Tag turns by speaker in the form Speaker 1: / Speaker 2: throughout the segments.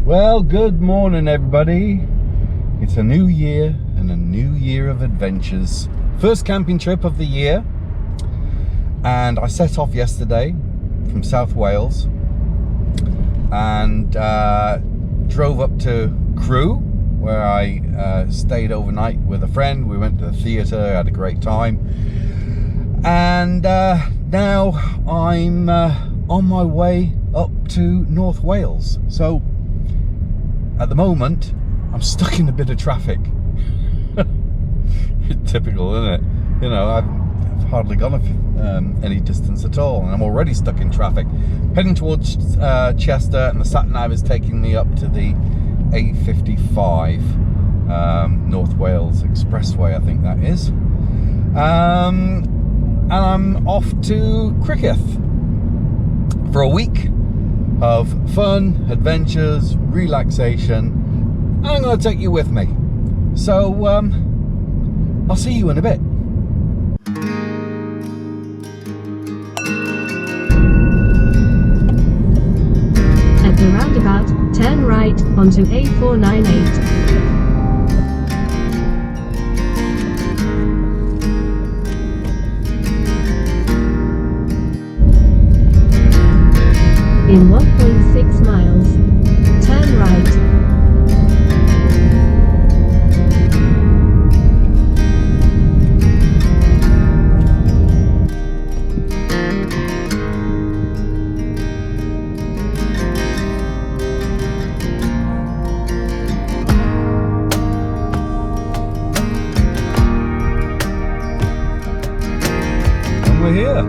Speaker 1: Well, good morning everybody. It's a new year and a new year of adventures. First camping trip of the year, and I set off yesterday from South Wales and drove up to Crewe, where I stayed overnight with a friend. We went to the theatre, had a great time, and now I'm on my way up to North Wales. So at the moment I'm stuck in a bit of traffic. Typical, isn't it? You know, I've hardly gone any distance at all, and I'm already stuck in traffic. Heading towards Chester, and the sat nav is taking me up to the A55 North Wales Expressway, I think that is. And I'm off to Criccieth for a week of fun, adventures, relaxation, and I'm going to take you with me. So I'll see you in a bit.
Speaker 2: At the roundabout, turn right onto A498. In 1.6 miles, turn right.
Speaker 1: And we're here.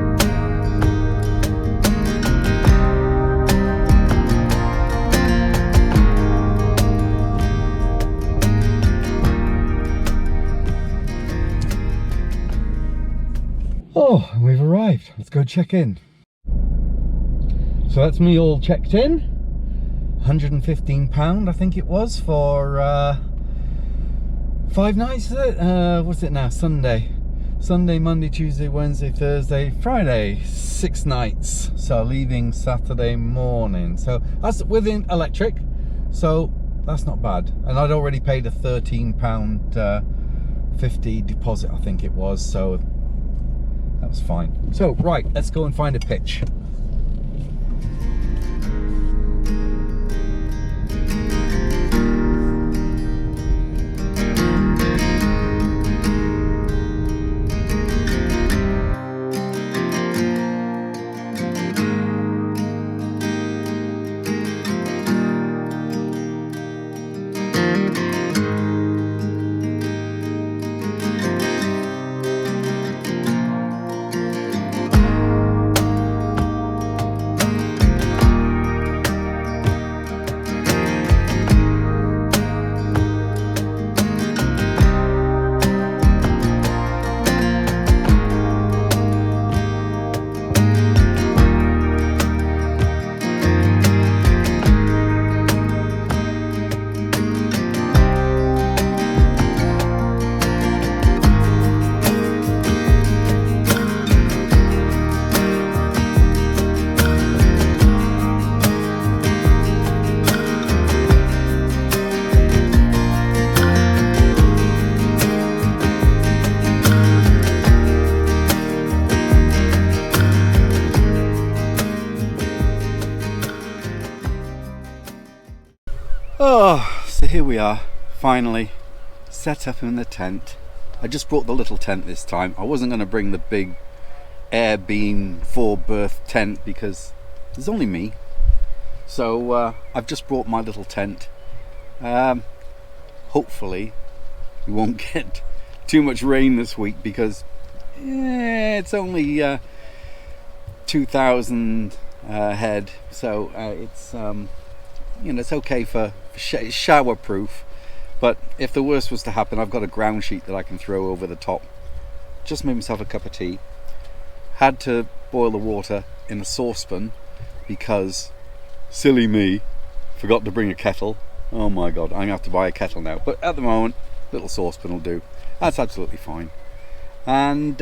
Speaker 1: Oh, we've arrived. Let's go check in. So that's me all checked in. £115, I think it was, for 5 nights, is it? What's it now? Sunday, Monday, Tuesday, Wednesday, Thursday, Friday. 6 nights. So leaving Saturday morning. So that's within electric. So that's not bad. And I'd already paid a £13.50 deposit, I think it was. So that was fine. So, right, let's go and find a pitch. Oh, so here we are, finally set up in the tent. I just brought the little tent this time. I wasn't going to bring the big air beam 4-berth tent because there's only me. So I've just brought my little tent. Hopefully we won't get too much rain this week because it's only 2,000 head, so it's you know, it's okay for shower proof. But if the worst was to happen, I've got a ground sheet that I can throw over the top. Just made myself a cup of tea. Had to boil the water in a saucepan because silly me forgot to bring a kettle. Oh my god, I'm gonna have to buy a kettle now. But at the moment, little saucepan will do. That's absolutely fine. And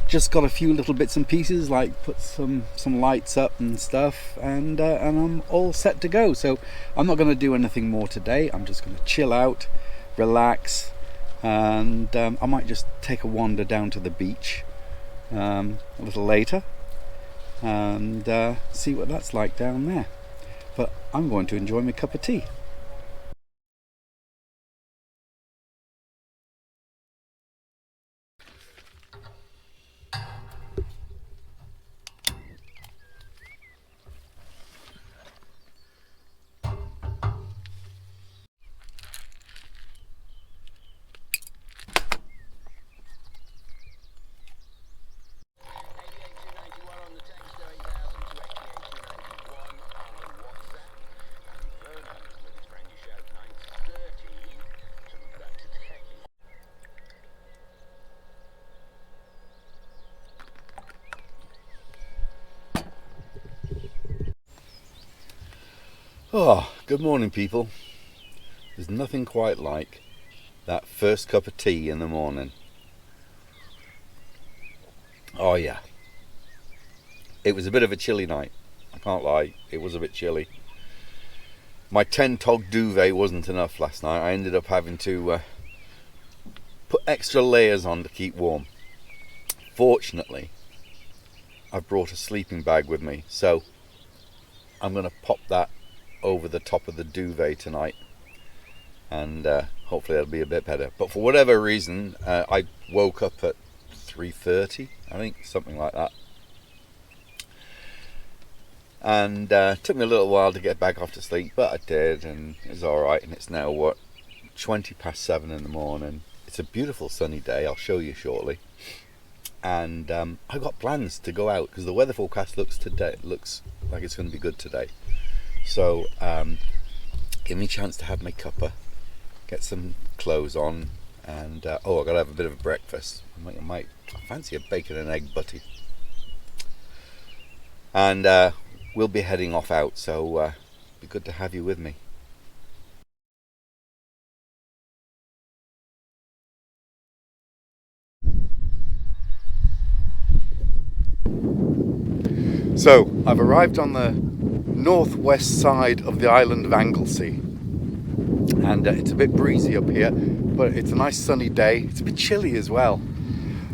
Speaker 1: just got a few little bits and pieces, like put some lights up and stuff, and I'm all set to go. So I'm not going to do anything more today. I'm just going to chill out, relax, and I might just take a wander down to the beach a little later and see what that's like down there. But I'm going to enjoy my cup of tea. Oh, good morning, people. There's nothing quite like that first cup of tea in the morning. Oh yeah. It was a bit of a chilly night. I can't lie, it was a bit chilly. My 10-tog duvet wasn't enough last night. I ended up having to put extra layers on to keep warm. Fortunately, I've brought a sleeping bag with me, so I'm going to pop that over the top of the duvet tonight, and hopefully that'll be a bit better. But for whatever reason, I woke up at 3:30, I think, something like that, and took me a little while to get back off to sleep, but I did, and it's alright. And it's now 7:20 in the morning. It's a beautiful sunny day. I'll show you shortly. And I've got plans to go out because the weather forecast looks like it's going to be good today. So give me a chance to have my cuppa, get some clothes on, and I've got to have a bit of a breakfast. I fancy a bacon and egg butty. And we'll be heading off out, so it'll be good to have you with me. So I've arrived on the northwest side of the island of Anglesey, and it's a bit breezy up here, but it's a nice sunny day. It's a bit chilly as well,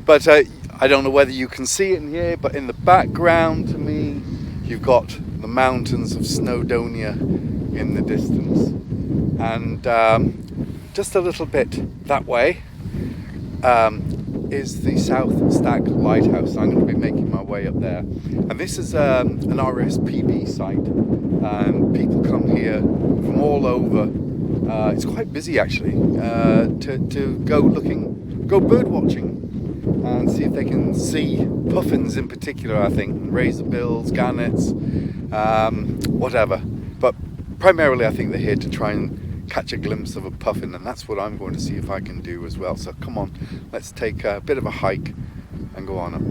Speaker 1: but I don't know whether you can see it in here, but in the background to me you've got the mountains of Snowdonia in the distance, and just a little bit that way is the South Stack Lighthouse. I'm going to be making my way up there, and this is an RSPB site, and people come here from all over. It's quite busy actually, to go bird watching and see if they can see puffins in particular, I think, razorbills, gannets, whatever. But primarily I think they're here to try and catch a glimpse of a puffin, and that's what I'm going to see if I can do as well. So come on, let's take a bit of a hike and go on up.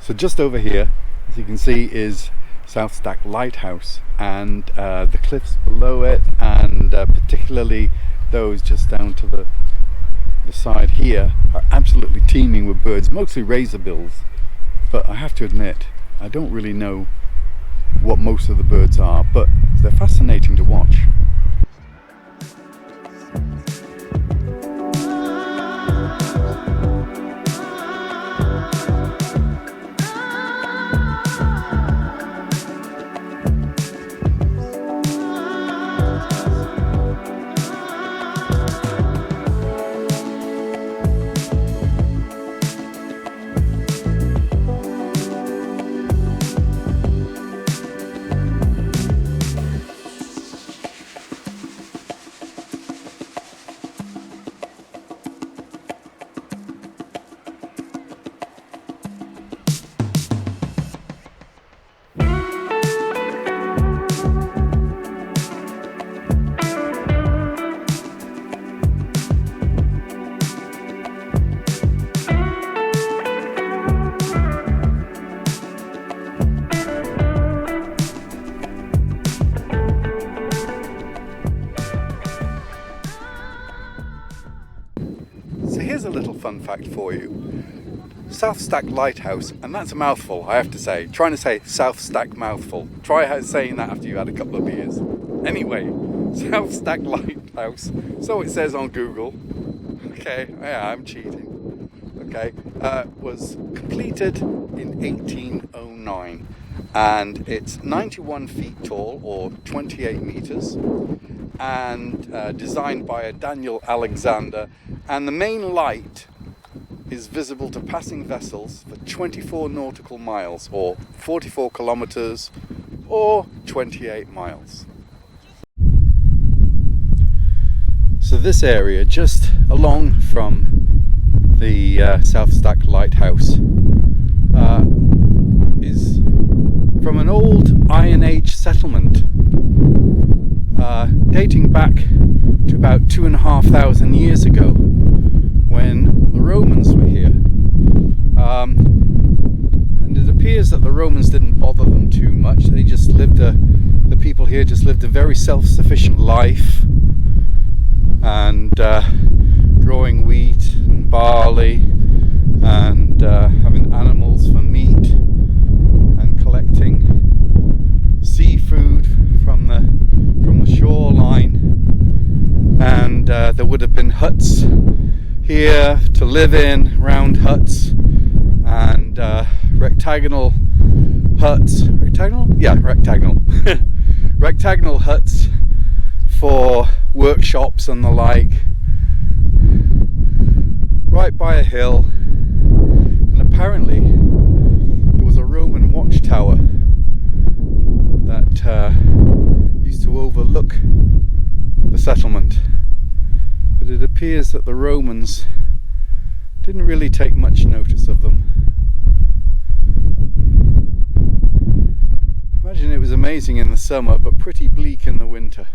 Speaker 1: So just over here, as you can see, is South Stack Lighthouse, and the cliffs below it, and particularly those just down to the side here, are absolutely teeming with birds, mostly razorbills. But I have to admit, I don't really know what most of the birds are, but they're fascinating to watch. So here's a little fun fact for you. South Stack Lighthouse, and that's a mouthful, I have to say. Trying to say South Stack mouthful. Try saying that after you had a couple of beers. Anyway, South Stack Lighthouse, so it says on Google. Okay, yeah, I'm cheating. Okay, was completed in 1809, and it's 91 feet tall, or 28 meters, and designed by a Daniel Alexander, and the main light is visible to passing vessels for 24 nautical miles, or 44 kilometers, or 28 miles. So this area, just along from the South Stack Lighthouse, is from an old Iron Age settlement, dating back to about 2,500 years ago, when the Romans were here. And it appears that the Romans didn't bother them too much. They just lived the people here just lived a very self-sufficient life, and growing wheat and barley, and having animals for meat, and collecting seafood from the shoreline. And there would have been huts here to live in, round huts, and rectagonal huts. Rectagonal? Yeah, rectagonal. Rectagonal huts for workshops and the like, right by a hill. And apparently there was a Roman watchtower that used to overlook the settlement. But it appears that the Romans didn't really take much notice of them. Imagine it was amazing in the summer, but pretty bleak in the winter.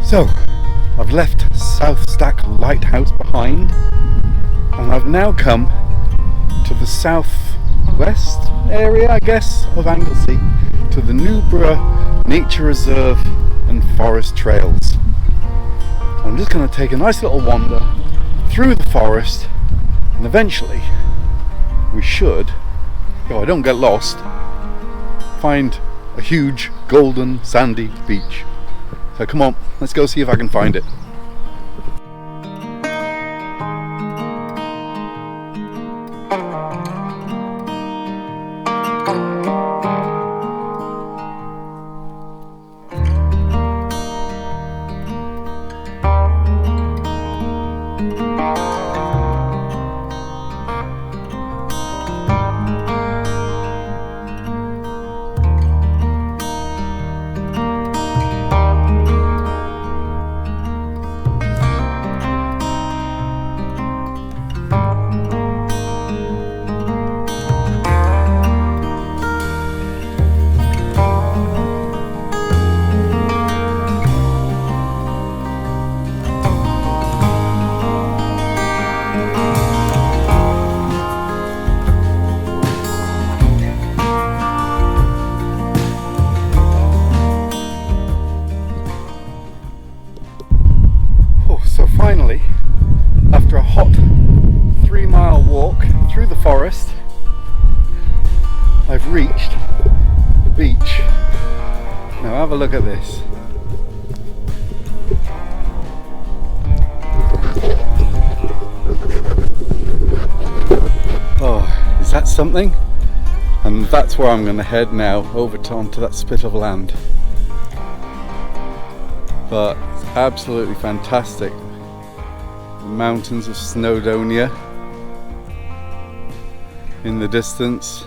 Speaker 1: So, I've left South Stack Lighthouse behind, and I've now come to the southwest area, I guess, of Anglesey, to the Newborough Nature Reserve and Forest Trails. I'm just going to take a nice little wander through the forest, and eventually we should, if I don't get lost, find a huge golden sandy beach. So come on, let's go see if I can find it. finally, after a hot 3-mile walk through the forest, I've reached the beach. Now have a look at this. Oh, is that something? And that's where I'm going to head now, over onto that spit of land. But it's absolutely fantastic. The mountains of Snowdonia in the distance.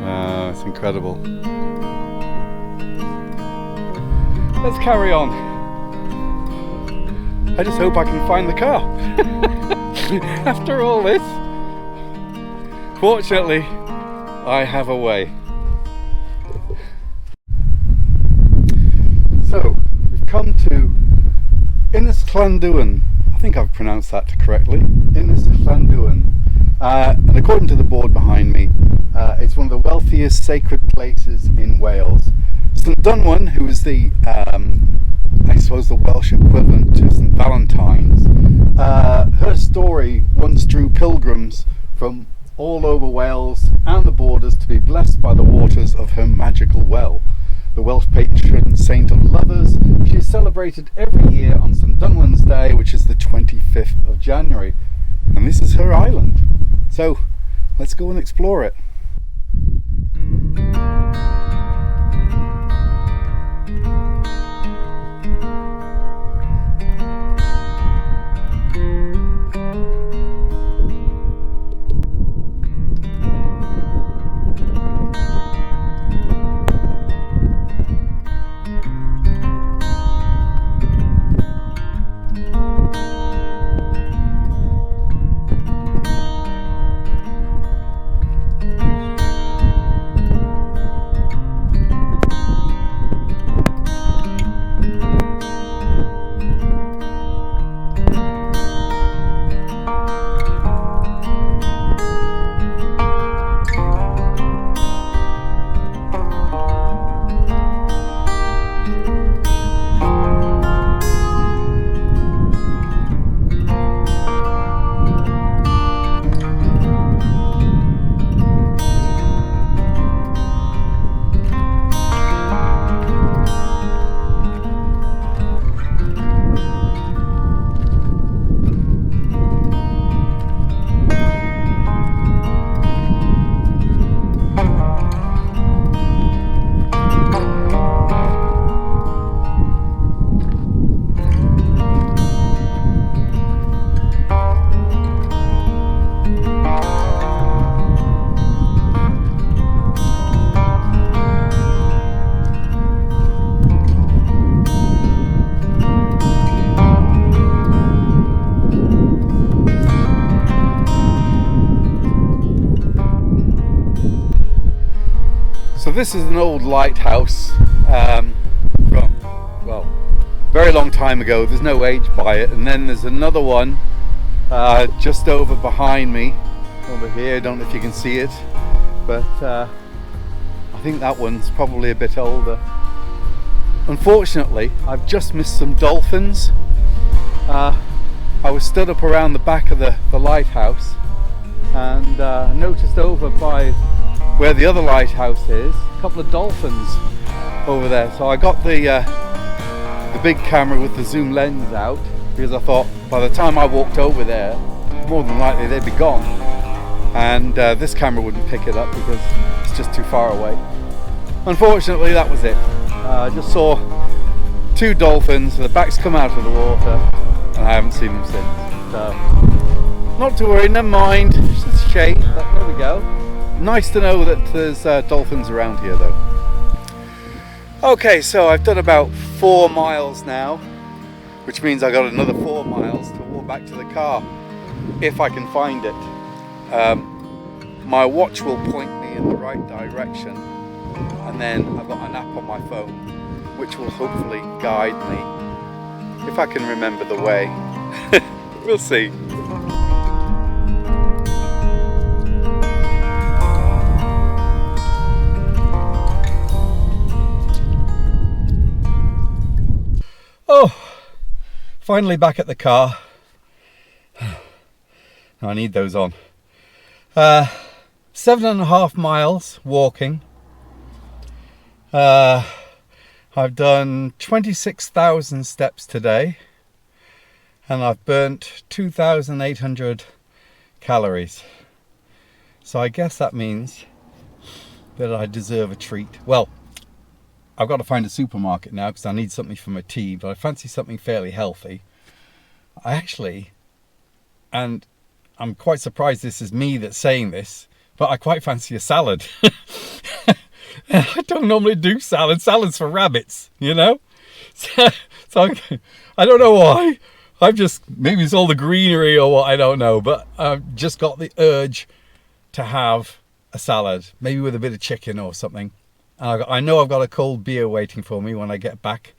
Speaker 1: Wow, it's incredible. Let's carry on. I just hope I can find the car. After all this, fortunately, I have a way. So, we've come to Ynys Llanddwyn. I think I've pronounced that correctly. Ynys Llanddwyn. And according to the board behind me, it's one of the wealthiest sacred places in Wales. St Dwynwen, who is the, I suppose, the Welsh equivalent to St Valentine's, her story once drew pilgrims from all over Wales and the borders to be blessed by the waters of her magical well. The Welsh patron saint of lovers, she is celebrated every year on St Dwynwen's Day, which is the 25th of January. And this is her island. So let's go and explore it. So this is an old lighthouse from, well, very long time ago. There's no age by it. And then there's another one just over behind me, over here. I don't know if you can see it, but I think that one's probably a bit older. Unfortunately, I've just missed some dolphins. I was stood up around the back of the lighthouse and noticed over by where the other lighthouse is, a couple of dolphins over there. So I got the big camera with the zoom lens out, because I thought by the time I walked over there, more than likely they'd be gone, and this camera wouldn't pick it up because it's just too far away. Unfortunately, that was it. I just saw two dolphins, the backs come out of the water, and I haven't seen them since. So, not to worry, never mind. It's just a shame, but there we go. Nice to know that there's dolphins around here though. Okay, so I've done about 4 miles now, which means I got another 4 miles to walk back to the car, if I can find it. My watch will point me in the right direction, and then I've got an app on my phone which will hopefully guide me, if I can remember the way. We'll see. Oh, finally back at the car. I need those on. 7.5 miles walking. I've done 26,000 steps today, and I've burnt 2,800 calories. So I guess that means that I deserve a treat. Well, I've got to find a supermarket now because I need something for my tea, but I fancy something fairly healthy. And I'm quite surprised this is me that's saying this, but I quite fancy a salad. I don't normally do salad. Salad's for rabbits, you know? So I don't know why. Maybe it's all the greenery or what, I don't know. But I've just got the urge to have a salad, maybe with a bit of chicken or something. I know I've got a cold beer waiting for me when I get back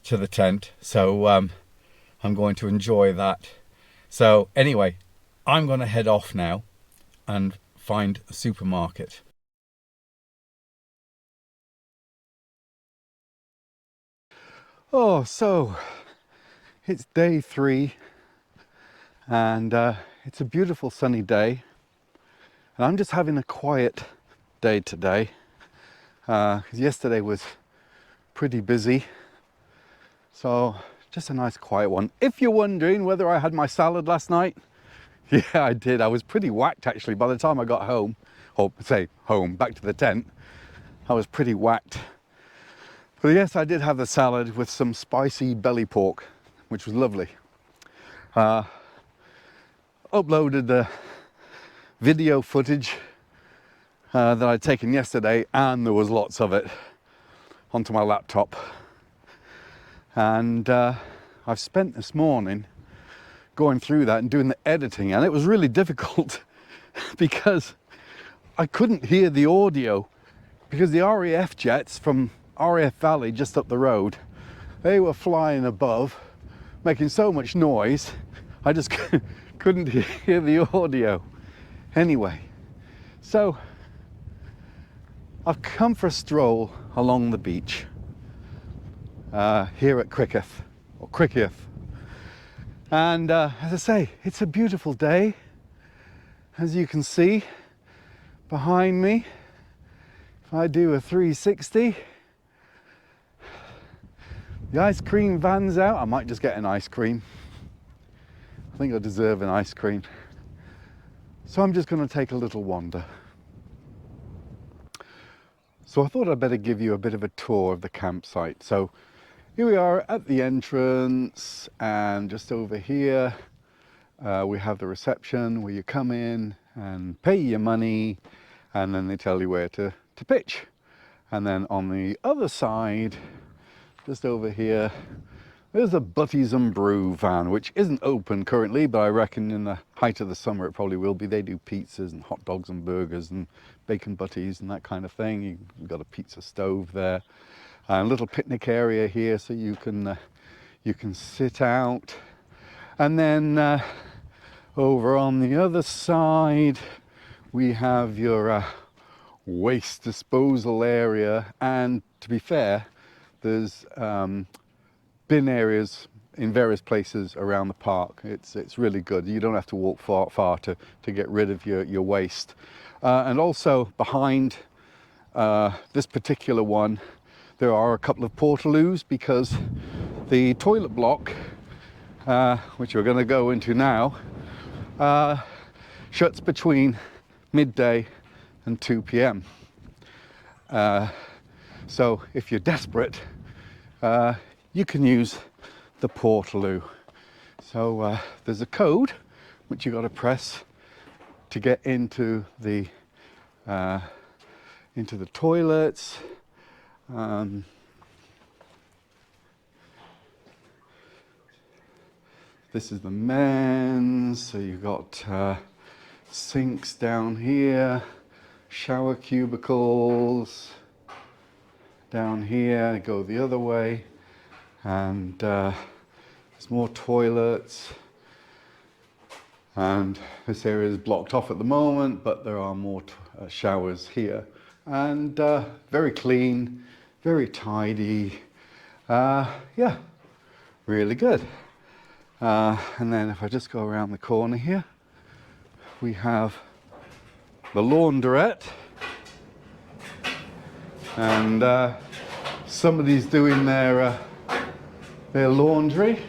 Speaker 1: to the tent. So I'm going to enjoy that. So anyway, I'm going to head off now and find a supermarket. Oh, so it's day 3 and it's a beautiful sunny day, and I'm just having a quiet day today because yesterday was pretty busy, so just a nice quiet one. If you're wondering whether I had my salad last night, yeah, I did. I was pretty whacked actually. By the time I got home, or say home, back to the tent, I was pretty whacked. But yes, I did have the salad with some spicy belly pork, which was lovely. Uploaded the video footage that I'd taken yesterday, and there was lots of it, onto my laptop. And I've spent this morning going through that and doing the editing, and it was really difficult because I couldn't hear the audio, because the RAF jets from RAF Valley just up the road, they were flying above, making so much noise, I just couldn't hear the audio. Anyway, so I've come for a stroll along the beach here at Criccieth. And as I say, it's a beautiful day. As you can see behind me, if I do a 360, the ice cream van's out. I might just get an ice cream. I think I deserve an ice cream. So I'm just going to take a little wander. So I thought I'd better give you a bit of a tour of the campsite. So here we are at the entrance, and just over here we have the reception where you come in and pay your money, and then they tell you where to pitch. And then on the other side, just over here, there's a Butties and Brew van, which isn't open currently, but I reckon in the height of the summer it probably will be. They do pizzas and hot dogs and burgers and bacon butties and that kind of thing. You've got a pizza stove there, and a little picnic area here so you can sit out. And then over on the other side we have your waste disposal area, and to be fair, there's bin areas in various places around the park. It's really good. You don't have to walk far to get rid of your waste. And also behind this particular one, there are a couple of portaloos, because the toilet block, which we're going to go into now, shuts between midday and 2 p.m. So if you're desperate, you can use the portaloo. So there's a code which you got to press to get into the toilets. This is the men's, so you've got sinks down here, shower cubicles down here, go the other way, and there's more toilets, and this area is blocked off at the moment, but there are more showers here, and very clean, very tidy. Yeah, really good. And then if I just go around the corner here, we have the laundrette, and somebody's doing their laundry.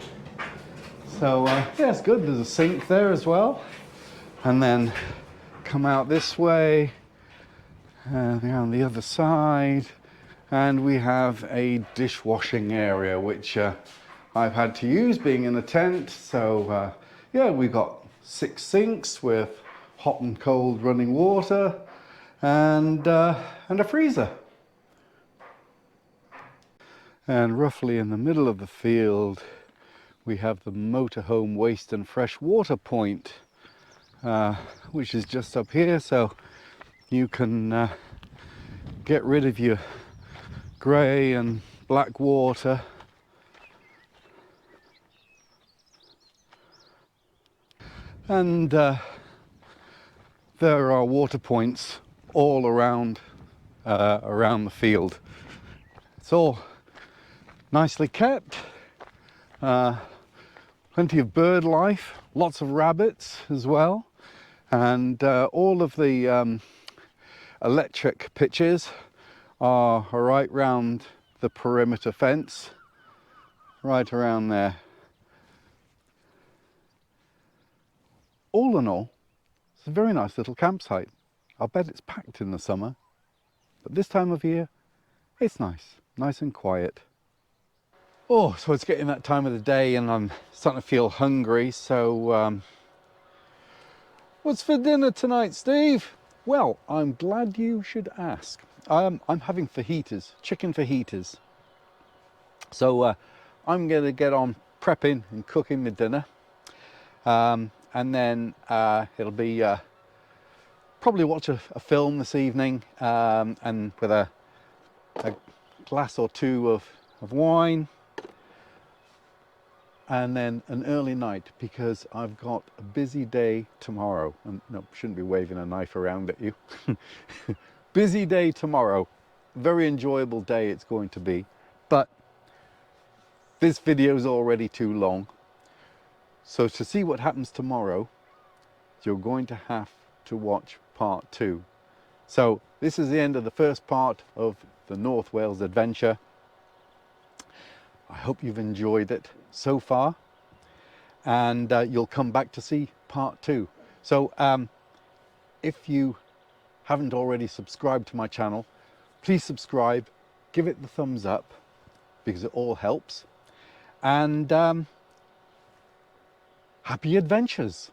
Speaker 1: So yeah, it's good. There's a sink there as well. And then come out this way, around the other side, and we have a dishwashing area, which I've had to use being in a tent. So yeah, we've got 6 sinks with hot and cold running water, and a freezer. And roughly in the middle of the field, we have the motorhome waste and fresh water point, which is just up here, so you can get rid of your grey and black water. And there are water points all around the field. It's all nicely kept. Plenty of bird life, lots of rabbits as well, and all of the electric pitches are right round the perimeter fence, right around there. All in all, it's a very nice little campsite. I'll bet it's packed in the summer, but this time of year, it's nice and quiet. Oh, so it's getting that time of the day and I'm starting to feel hungry, so what's for dinner tonight, Steve? Well, I'm glad you should ask. I'm having fajitas, chicken fajitas. So I'm going to get on prepping and cooking the dinner. And then it'll be probably watch a film this evening, and with a glass or two of wine. And then an early night, because I've got a busy day tomorrow. And no, shouldn't be waving a knife around at you. Busy day tomorrow. Very enjoyable day it's going to be. But this video is already too long. So to see what happens tomorrow, you're going to have to watch part 2. So this is the end of the first part of the North Wales adventure. I hope you've enjoyed it so far, and you'll come back to see part 2. So if you haven't already subscribed to my channel, please subscribe, give it the thumbs up, because it all helps, and happy adventures.